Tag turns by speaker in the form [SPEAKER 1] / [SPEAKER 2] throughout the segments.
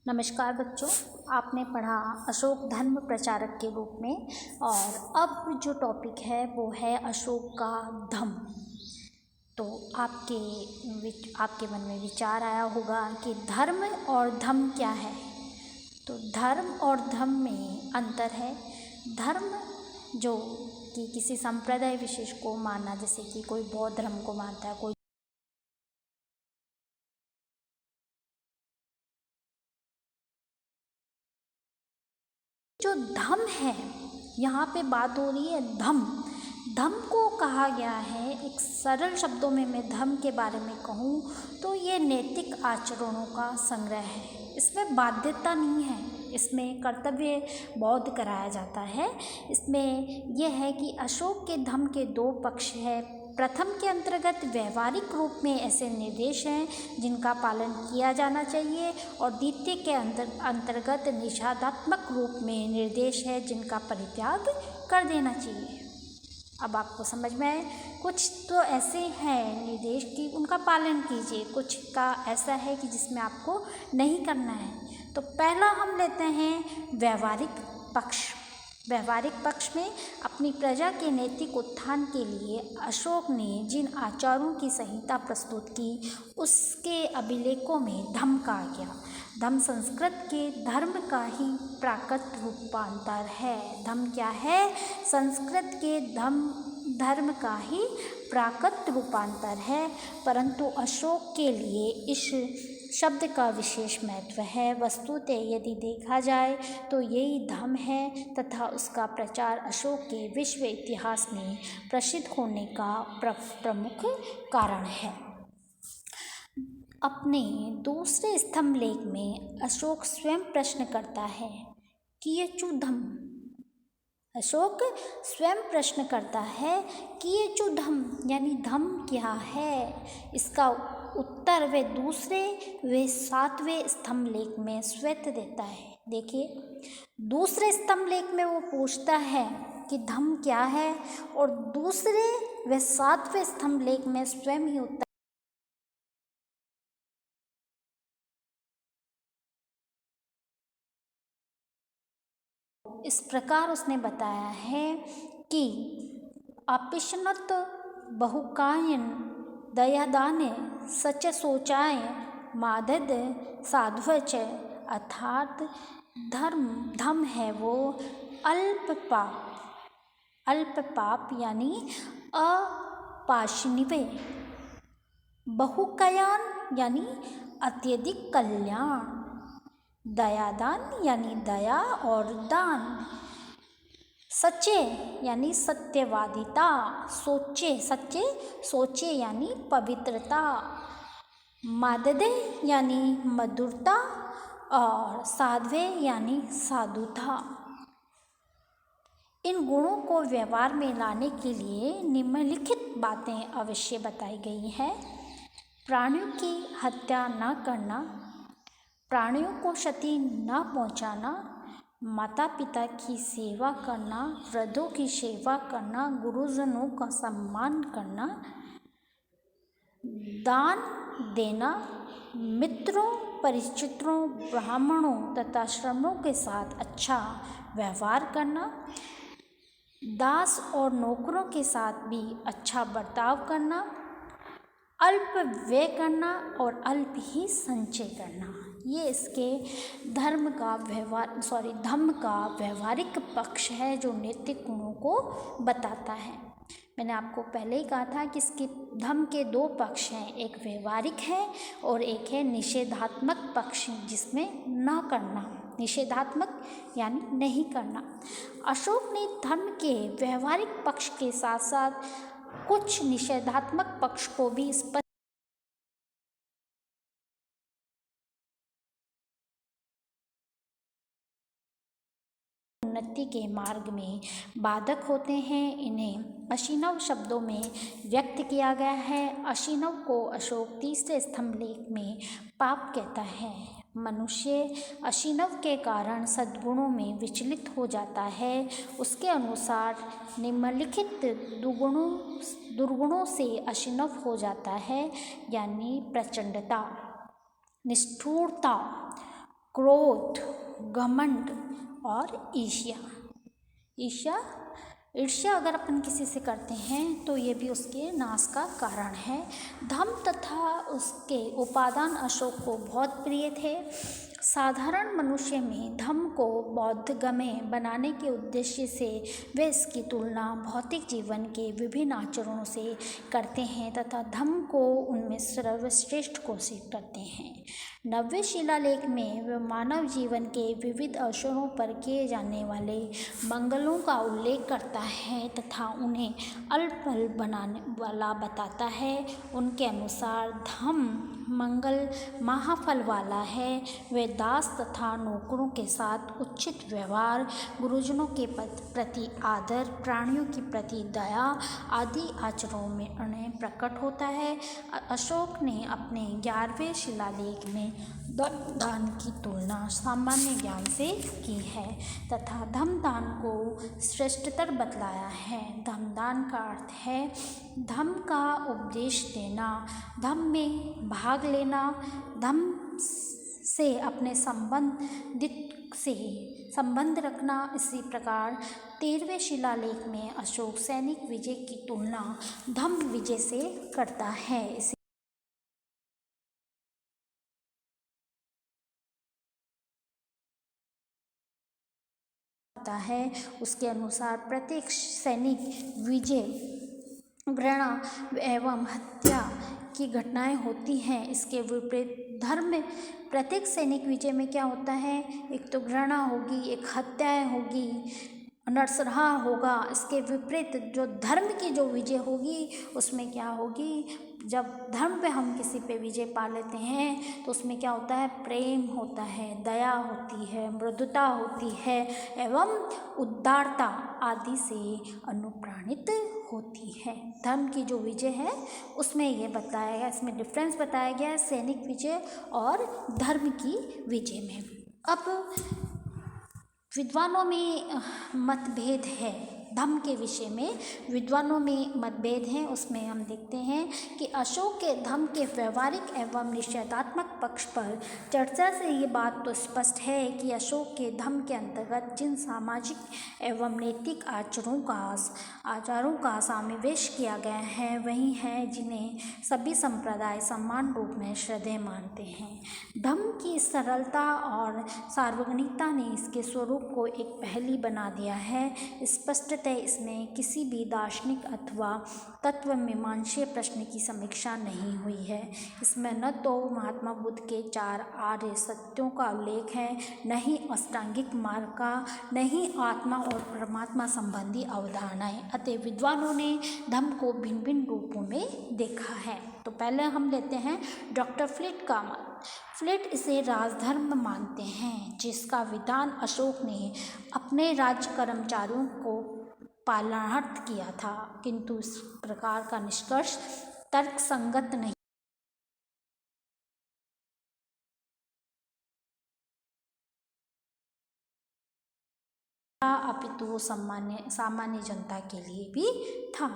[SPEAKER 1] नमस्कार बच्चों, आपने पढ़ा अशोक धर्म प्रचारक के रूप में। और अब जो टॉपिक है वो है अशोक का धम्म। तो आपके मन में विचार आया होगा कि धर्म और धम्म क्या है। तो धर्म और धम्म में अंतर है। धर्म जो कि किसी संप्रदाय विशेष को मानना, जैसे कि कोई बौद्ध धर्म को मानता है, कोई जो धम्म है, यहाँ पे बात हो रही है धम्म। धम्म को कहा गया है, एक सरल शब्दों में मैं धम्म के बारे में कहूँ तो ये नैतिक आचरणों का संग्रह है। इसमें बाध्यता नहीं है, इसमें कर्तव्य बोध कराया जाता है। इसमें यह है कि अशोक के धम्म के दो पक्ष है। प्रथम के अंतर्गत व्यवहारिक रूप में ऐसे निर्देश हैं जिनका पालन किया जाना चाहिए, और द्वितीय के अंतर्गत निषेधात्मक रूप में निर्देश है जिनका परित्याग कर देना चाहिए। अब आपको समझ में आए, कुछ तो ऐसे हैं निर्देश कि उनका पालन कीजिए, कुछ का ऐसा है कि जिसमें आपको नहीं करना है। तो पहला हम लेते हैं व्यवहारिक पक्ष। व्यवहारिक पक्ष में अपनी प्रजा के नैतिक उत्थान के लिए अशोक ने जिन आचारों की संहिता प्रस्तुत की, उसके अभिलेखों में धम्म कहा गया। धम्म संस्कृत के धर्म का ही प्राकृत रूपांतर है। धम्म क्या है? संस्कृत के धर्म का ही प्राकृत रूपांतर है। परंतु अशोक के लिए इस शब्द का विशेष महत्व है। वस्तुतः यदि देखा जाए तो यही धम्म है तथा उसका प्रचार अशोक के विश्व इतिहास में प्रसिद्ध होने का प्रमुख कारण है। अपने दूसरे स्तंभ लेख में अशोक स्वयं प्रश्न करता है कि ये चु धम्म। अशोक स्वयं प्रश्न करता है कि ये जो धम्म यानी धम्म क्या है। इसका उत्तर वे सातवें स्तंभ लेख में स्वयं देता है। देखिए, दूसरे स्तंभ लेख में वो पूछता है कि धम्म क्या है, और वे सातवें स्तंभ लेख में स्वयं ही उत्तर इस प्रकार उसने बताया है कि अपिशनत बहुकायन दयादाने सच सोचाय मादद साध्वच। अर्थात धम्म है वो अल्प पाप यानी अपाशनिवे, बहुकायन यानी अत्यधिक कल्याण, दयादान यानी दया और दान, सच्चे यानी सत्यवादिता, सच्चे सोचे यानी पवित्रता, माददे यानी मधुरता, और साध्वे यानी साधुता। इन गुणों को व्यवहार में लाने के लिए निम्नलिखित बातें अवश्य बताई गई हैं। प्राणियों की हत्या न करना, प्राणियों को क्षति न पहुंचाना, माता पिता की सेवा करना, वृद्धों की सेवा करना, गुरुजनों का सम्मान करना, दान देना, मित्रों, परिचितों, ब्राह्मणों तथा श्रमणों के साथ अच्छा व्यवहार करना, दास और नौकरों के साथ भी अच्छा बर्ताव करना, अल्प व्यय करना और अल्प ही संचय करना। ये इसके धम्म का व्यवहारिक पक्ष है जो नैतिक गुणों को बताता है। मैंने आपको पहले ही कहा था कि इसके धम्म के दो पक्ष हैं, एक व्यवहारिक है और एक है निषेधात्मक पक्ष, जिसमें न करना, निषेधात्मक यानी नहीं करना। अशोक ने धर्म के व्यवहारिक पक्ष के साथ साथ कुछ निषेधात्मक पक्ष को भी स्पष्ट उन्नति के मार्ग में बाधक होते हैं। इन्हें अशिनव शब्दों में व्यक्त किया गया है। अशिनव को अशोक तीसरे स्तंभ लेख में पाप कहता है। मनुष्य अशिनव के कारण सद्गुणों में विचलित हो जाता है। उसके अनुसार निम्नलिखित दुर्गुणों से अशिनव हो जाता है, यानी प्रचंडता, निष्ठुरता, क्रोध, घमंड और ईर्ष्या अगर अपन किसी से करते हैं तो ये भी उसके नाश का कारण है। धम्म तथा उसके उपादान अशोक को बहुत प्रिय थे। साधारण मनुष्य में धम्म को बोधगम्य बनाने के उद्देश्य से वे इसकी तुलना भौतिक जीवन के विभिन्न आचरणों से करते हैं तथा धम्म को उनमें सर्वश्रेष्ठ घोषित करते हैं। नव्य शिलालेख में वे मानव जीवन के विविध अवसरों पर किए जाने वाले मंगलों का उल्लेख करता है तथा उन्हें अलफल बनाने वाला बताता है। उनके अनुसार धम्म मंगल महाफल वाला है। वे दास तथा नौकरों के साथ उचित व्यवहार, गुरुजनों के प्रति आदर, प्राणियों के प्रति दया आदि आचरणों में उन्हें प्रकट होता है। अशोक ने अपने 11वें शिलालेख में धम्मदान की तुलना सामान्य ज्ञान से की है तथा धम्मदान को श्रेष्ठतर बतलाया है। धम्मदान का अर्थ है धम्म का उपदेश देना, धम्म में भाग लेना, धम्म से अपने संबंध रखना। इसी प्रकार 13वें शिलालेख में अशोक सैनिक विजय की तुलना धम्म विजय से करता है। है उसके अनुसार प्रत्येक सैनिक विजय, घृणा एवं हत्या की घटनाएं होती हैं। इसके विपरीत धर्म में प्रत्येक सैनिक विजय में क्या होता है, एक तो घृणा होगी, एक हत्याएं होगी, नरसंहार होगा। इसके विपरीत जो धर्म की जो विजय होगी उसमें क्या होगी, जब धर्म पे हम किसी पे विजय पा लेते हैं तो उसमें क्या होता है, प्रेम होता है, दया होती है, मृदुता होती है एवं उदारता आदि से अनुप्राणित होती है। धर्म की जो विजय है उसमें ये बताया गया, इसमें डिफरेंस बताया गया है सैनिक विजय और धर्म की विजय में। अब विद्वानों में मतभेद है, धम्म के विषय में विद्वानों में मतभेद हैं। उसमें हम देखते हैं कि अशोक के धम्म के व्यवहारिक एवं निषेधात्मक पक्ष पर चर्चा से ये बात तो स्पष्ट है कि अशोक के धम्म के अंतर्गत जिन सामाजिक एवं नैतिक आचारों का समावेश किया गया है वही है जिन्हें सभी संप्रदाय समान रूप में श्रद्धेय मानते हैं। धम्म की सरलता और सार्वजनिकता ने इसके स्वरूप को एक पहेली बना दिया है। स्पष्टतः इसमें किसी भी दार्शनिक अथवा तत्व मीमांसीय प्रश्न की समीक्षा नहीं हुई है। इसमें न तो महात्मा बुद्ध के 4 आर्य सत्यों का उल्लेख है, न ही अष्टांगिक मार्ग का, न ही आत्मा और परमात्मा संबंधी अवधारणाएं। अतः विद्वानों ने धम्म को भिन्न भिन्न रूपों में देखा है। तो पहले हम लेते हैं डॉक्टर फ्लिट का मत। फ्लिट इसे राजधर्म मानते हैं जिसका विधान अशोक ने अपने राज्य कर्मचारियों को पालनार्थ किया था, किंतु इस प्रकार का निष्कर्ष तर्कसंगत नहीं था, अपितु सामान्य जनता के लिए भी था।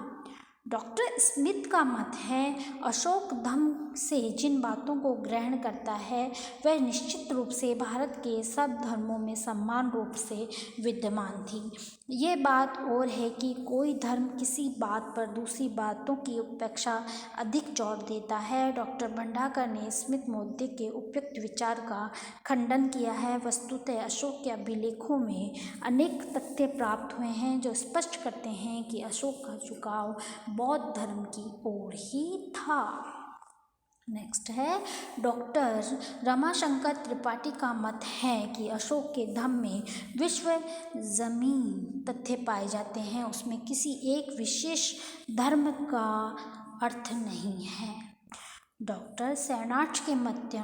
[SPEAKER 1] डॉक्टर स्मिथ का मत है अशोक धम्म से जिन बातों को ग्रहण करता है वह निश्चित रूप से भारत के सब धर्मों में समान रूप से विद्यमान थी। ये बात और है कि कोई धर्म किसी बात पर दूसरी बातों की अपेक्षा अधिक जोर देता है। डॉक्टर भंडारकर ने स्मिथ मुद्दे के उपयुक्त विचार का खंडन किया है। वस्तुतः अशोक के अभिलेखों में अनेक तथ्य प्राप्त हुए हैं जो स्पष्ट करते हैं कि अशोक का झुकाव बौद्ध धर्म की ओर ही था। नेक्स्ट है डॉक्टर रमाशंकर त्रिपाठी का मत है कि अशोक के धम्म में विश्व जमीन तथ्य पाए जाते हैं, उसमें किसी एक विशेष धर्म का अर्थ नहीं है। डॉक्टर सैनाच के मत के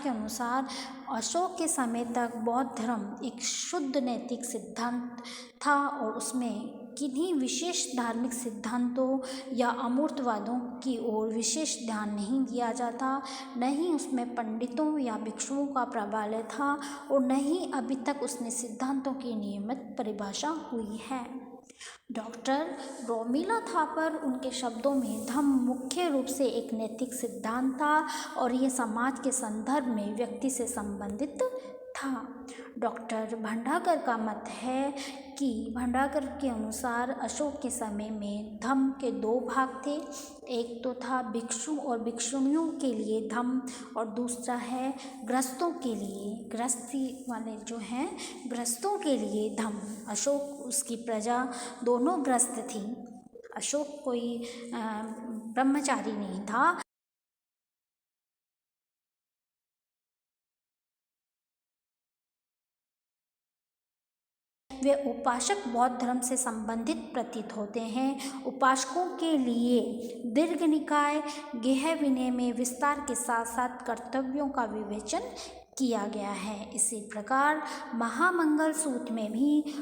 [SPEAKER 1] अनुसार अशोक के समय तक बौद्ध धर्म एक शुद्ध नैतिक सिद्धांत था और उसमें किन्हीं विशेष धार्मिक सिद्धांतों या अमूर्तवादों की ओर विशेष ध्यान नहीं दिया जाता, न ही उसमें पंडितों या भिक्षुओं का प्राबल्य था और न ही अभी तक उसने सिद्धांतों की नियमित परिभाषा हुई है। डॉक्टर रोमिला थापर उनके शब्दों में धम्म मुख्य रूप से एक नैतिक सिद्धांत था और ये समाज के संदर्भ में व्यक्ति से संबंधित था। डॉक्टर भंडारकर का मत है कि भंडारकर के अनुसार अशोक के समय में धम्म के दो भाग थे। एक तो था भिक्षु और भिक्षुणियों के लिए धम्म और दूसरा है गृहस्थों के लिए, गृहस्थी वाले जो हैं गृहस्थों के लिए धम्म। अशोक उसकी प्रजा दोनों गृहस्थ थी। अशोक कोई ब्रह्मचारी नहीं था। वे उपासक बौद्ध धर्म से संबंधित प्रतीत होते हैं। उपासकों के लिए दीर्घ निकाय गेह विनय में विस्तार के साथ साथ कर्तव्यों का विवेचन किया गया है। इसी प्रकार महामंगल सूत्र में भी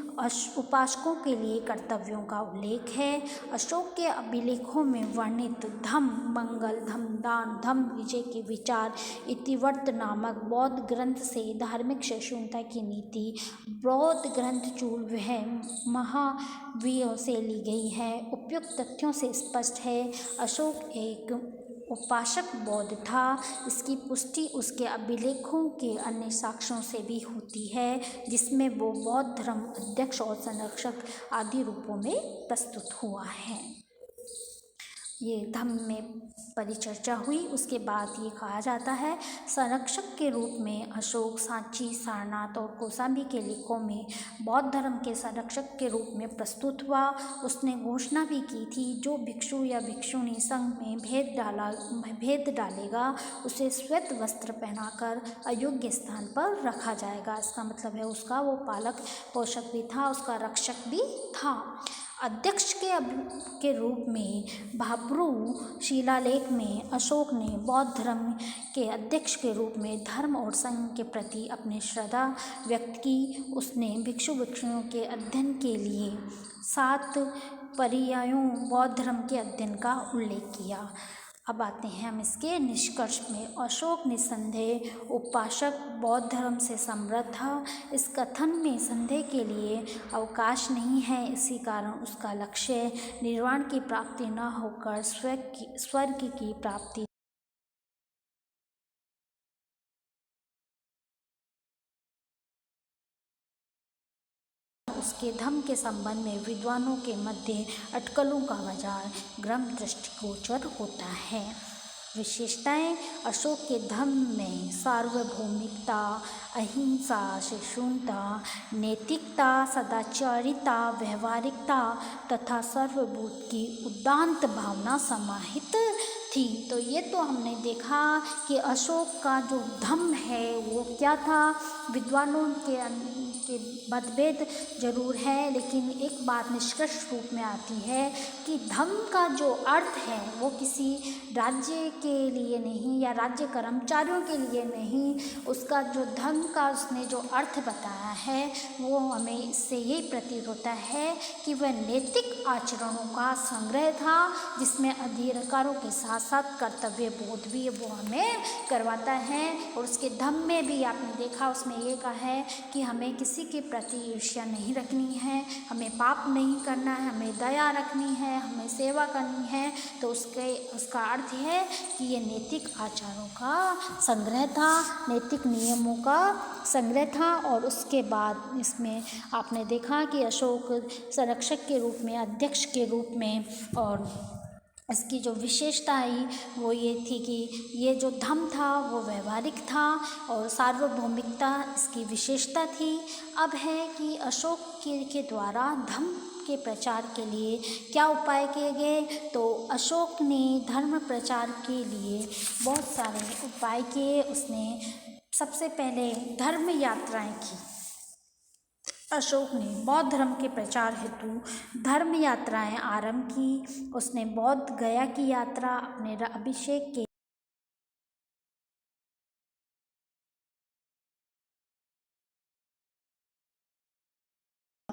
[SPEAKER 1] उपासकों के लिए कर्तव्यों का उल्लेख है। अशोक के अभिलेखों में वर्णित धम्म मंगल, धम्म दान, धम्म विजय के विचार इतिवृत्त नामक बौद्ध ग्रंथ से धार्मिक सहिष्णुता की नीति बौद्ध ग्रंथ चूलवह महावीर से ली गई है। उपयुक्त तथ्यों से स्पष्ट है अशोक एक उपासक बौद्ध था। इसकी पुष्टि उसके अभिलेखों के अन्य साक्ष्यों से भी होती है जिसमें वो बौद्ध धर्म अध्यक्ष और संरक्षक आदि रूपों में प्रस्तुत हुआ है। ये धम्म में परिचर्चा हुई। उसके बाद ये कहा जाता है संरक्षक के रूप में अशोक सांची, सारनाथ और कौशाम्बी के लेखों में बौद्ध धर्म के संरक्षक के रूप में प्रस्तुत हुआ। उसने घोषणा भी की थी जो भिक्षु या भिक्षुणी संघ में भेद डालेगा उसे श्वेत वस्त्र पहनाकर अयोग्य स्थान पर रखा जाएगा। इसका मतलब है उसका वो पालक पोषक भी था, उसका रक्षक भी था। अध्यक्ष के रूप में भाब्रू शिलालेख में अशोक ने बौद्ध धर्म के अध्यक्ष के रूप में धर्म और संघ के प्रति अपनी श्रद्धा व्यक्त की। उसने भिक्षु भिक्षुणियों के अध्ययन के लिए 7 पर्यायों बौद्ध धर्म के अध्ययन का उल्लेख किया। अब आते हैं हम इसके निष्कर्ष में। अशोक निस्संदेह उपासक बौद्ध धर्म से समृद्ध था। इस कथन में संदेह के लिए अवकाश नहीं है। इसी कारण उसका लक्ष्य निर्वाण की प्राप्ति न होकर स्वर्ग की प्राप्ति उसके धम्म के संबंध में विद्वानों के मध्य अटकलों का बाजार ग्रम दृष्टिगोचर होता है। विशेषताएं अशोक के धम्म में सार्वभौमिकता, अहिंसा, सहिष्णुता, नैतिकता, सदाचारिता, व्यवहारिकता तथा सर्वभूत की उदात्त भावना समाहित थी। तो ये तो हमने देखा कि अशोक का जो धम्म है वो क्या था। विद्वानों के मतभेद जरूर है, लेकिन एक बात निष्कर्ष रूप में आती है कि धम्म का जो अर्थ है वो किसी राज्य के लिए नहीं या राज्य कर्मचारियों के लिए नहीं। उसका जो धर्म का उसने जो अर्थ बताया है वो हमें इससे यही प्रतीत होता है कि वह नैतिक आचरणों का संग्रह था जिसमें अधिकारों के साथ साथ कर्तव्य बोध भी वो हमें करवाता है। और उसके धम्म में भी आपने देखा उसमें ये कहा है कि हमें किसी के प्रति ईर्ष्या नहीं रखनी है, हमें पाप नहीं करना है, हमें दया रखनी है, हमें सेवा करनी है। तो उसका अर्थ है कि ये नैतिक आचारों का संग्रह था, नैतिक नियमों का संग्रह था। और उसके बाद इसमें आपने देखा कि अशोक संरक्षक के रूप में, अध्यक्ष के रूप में, और इसकी जो विशेषता आई वो ये थी कि ये जो धम्म था वो व्यवहारिक था और सार्वभौमिकता इसकी विशेषता थी। अब है कि अशोक के द्वारा धम्म के प्रचार के लिए क्या उपाय किए गए। तो अशोक ने धर्म प्रचार के लिए बहुत सारे उपाय किए। उसने सबसे पहले धर्म यात्राएं की। अशोक ने बौद्ध धर्म के प्रचार हेतु धर्म यात्राएं आरंभ की। उसने बौद्ध गया की यात्रा अपने अभिषेक के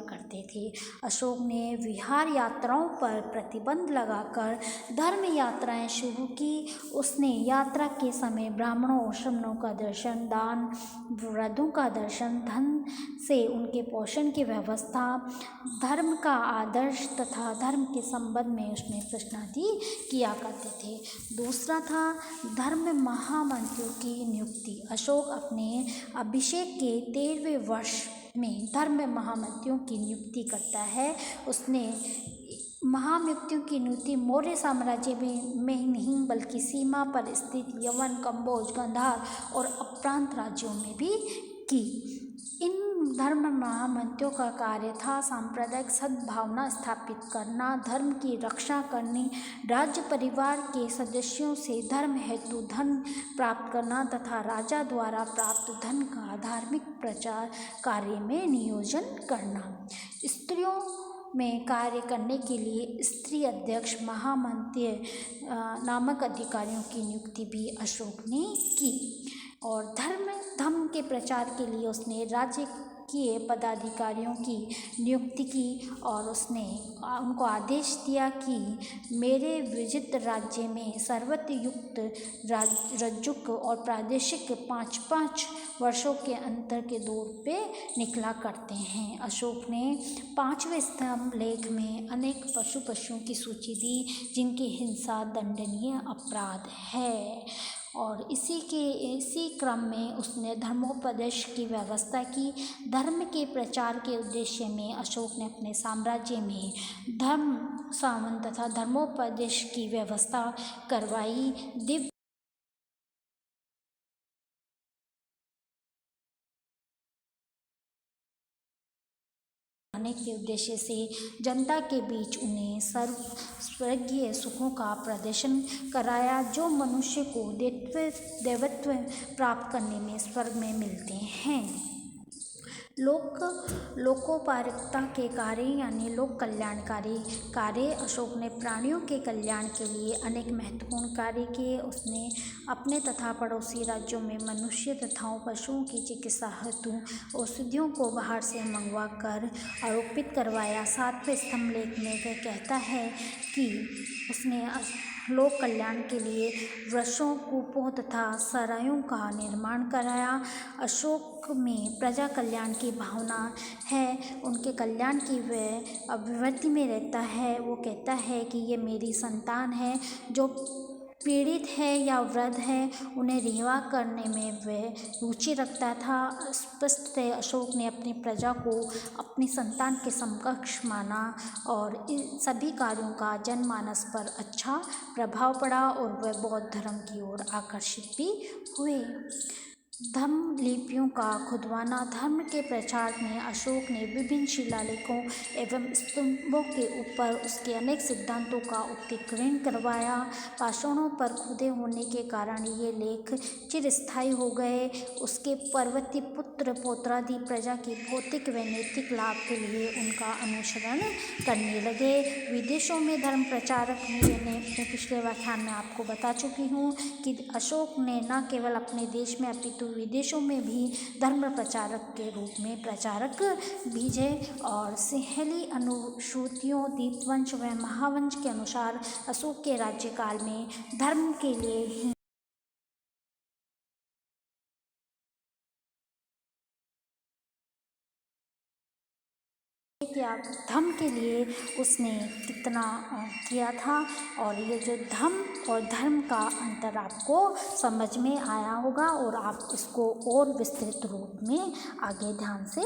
[SPEAKER 1] करते थे। अशोक ने विहार यात्राओं पर प्रतिबंध लगाकर धर्म यात्राएं शुरू की। उसने यात्रा के समय ब्राह्मणों और श्रमणों का दर्शन, दान, वृद्धों का दर्शन, धन से उनके पोषण की व्यवस्था, धर्म का आदर्श तथा धर्म के संबंध में उसने प्रश्नादि किया करते थे। दूसरा था धर्म महामंत्रियों की नियुक्ति। अशोक अपने अभिषेक के 13वें वर्ष में धर्म महामंत्रियों की नियुक्ति करता है। उसने महामंत्रियों की नियुक्ति मौर्य साम्राज्य में ही नहीं बल्कि सीमा पर स्थित यवन, कंबोज, गांधार और अपरांत राज्यों में भी की। इन धर्म महामंत्रियों का कार्य था सांप्रदायिक सद्भावना स्थापित करना, धर्म की रक्षा करनी, राज्य परिवार के सदस्यों से धर्म हेतु धन प्राप्त करना तथा राजा द्वारा प्राप्त धन का धार्मिक प्रचार कार्य में नियोजन करना। स्त्रियों में कार्य करने के लिए स्त्री अध्यक्ष महामंत्री नामक अधिकारियों की नियुक्ति भी अशोक ने की। और धर्म के प्रचार के लिए उसने राज्य के पदाधिकारियों की नियुक्ति की और उसने उनको आदेश दिया कि मेरे विजित राज्य में सर्वत्र युक्त रज्जुक और प्रादेशिक 5-5 वर्षों के अंतर के दौर पे निकला करते हैं। अशोक ने 5वें स्तंभ लेख में अनेक पशुओं की सूची दी जिनकी हिंसा दंडनीय अपराध है। और इसी क्रम में उसने धर्मोपदेश की व्यवस्था की। धर्म के प्रचार के उद्देश्य में अशोक ने अपने साम्राज्य में धर्म सामंत तथा धर्मोपदेश की व्यवस्था करवाई। दिव्य के उद्देश्य से जनता के बीच उन्हें स्वर्गीय सुखों का प्रदर्शन कराया जो मनुष्य को देवत्व प्राप्त करने में स्वर्ग में मिलते हैं। लोकोपकारिता के कार्य यानी लोक कल्याणकारी कार्य। अशोक ने प्राणियों के कल्याण के लिए अनेक महत्वपूर्ण कार्य किए। उसने अपने तथा पड़ोसी राज्यों में मनुष्य तथा पशुओं की चिकित्सा हेतु औषधियों को बाहर से मंगवा कर आरोपित करवाया। 7वें स्तंभ लेख में वह कहता है कि उसने लोक कल्याण के लिए वृक्षों, कूपों तथा सरायों का निर्माण कराया। अशोक में प्रजा कल्याण की भावना है, उनके कल्याण की वह अभिवृद्धि में रहता है। वो कहता है कि ये मेरी संतान है जो पीड़ित है या वृद्ध है, उन्हें रिहा करने में वह रुचि रखता था। स्पष्ट है अशोक ने अपनी प्रजा को अपनी संतान के समकक्ष माना और इन सभी कार्यों का जनमानस पर अच्छा प्रभाव पड़ा और वह बौद्ध धर्म की ओर आकर्षित भी हुए। धर्म लिपियों का खुदवाना। धर्म के प्रचार में अशोक ने विभिन्न शिलालेखों एवं स्तंभों के ऊपर उसके अनेक सिद्धांतों का उत्कीर्णन करवाया। पाषाणों पर खुदे होने के कारण ये लेख चिरस्थायी हो गए। उसके पर्वती पुत्र पौत्रादि प्रजा के भौतिक व नैतिक लाभ के लिए उनका अनुसरण करने लगे। विदेशों में धर्म प्रचारक मैंने अपने पिछले व्याख्यान में आपको बता चुकी हूँ कि अशोक ने न केवल अपने देश में अपितु विदेशों में भी धर्म प्रचारक के रूप में प्रचारक भेजे। और सिंहली अनुश्रुतियों, दीपवंश व महावंश के अनुसार अशोक के राज्यकाल में धर्म के लिए ही धर्म के लिए उसने कितना किया था। और ये जो धर्म और धर्म का अंतर आपको समझ में आया होगा और आप इसको और विस्तृत रूप में आगे ध्यान से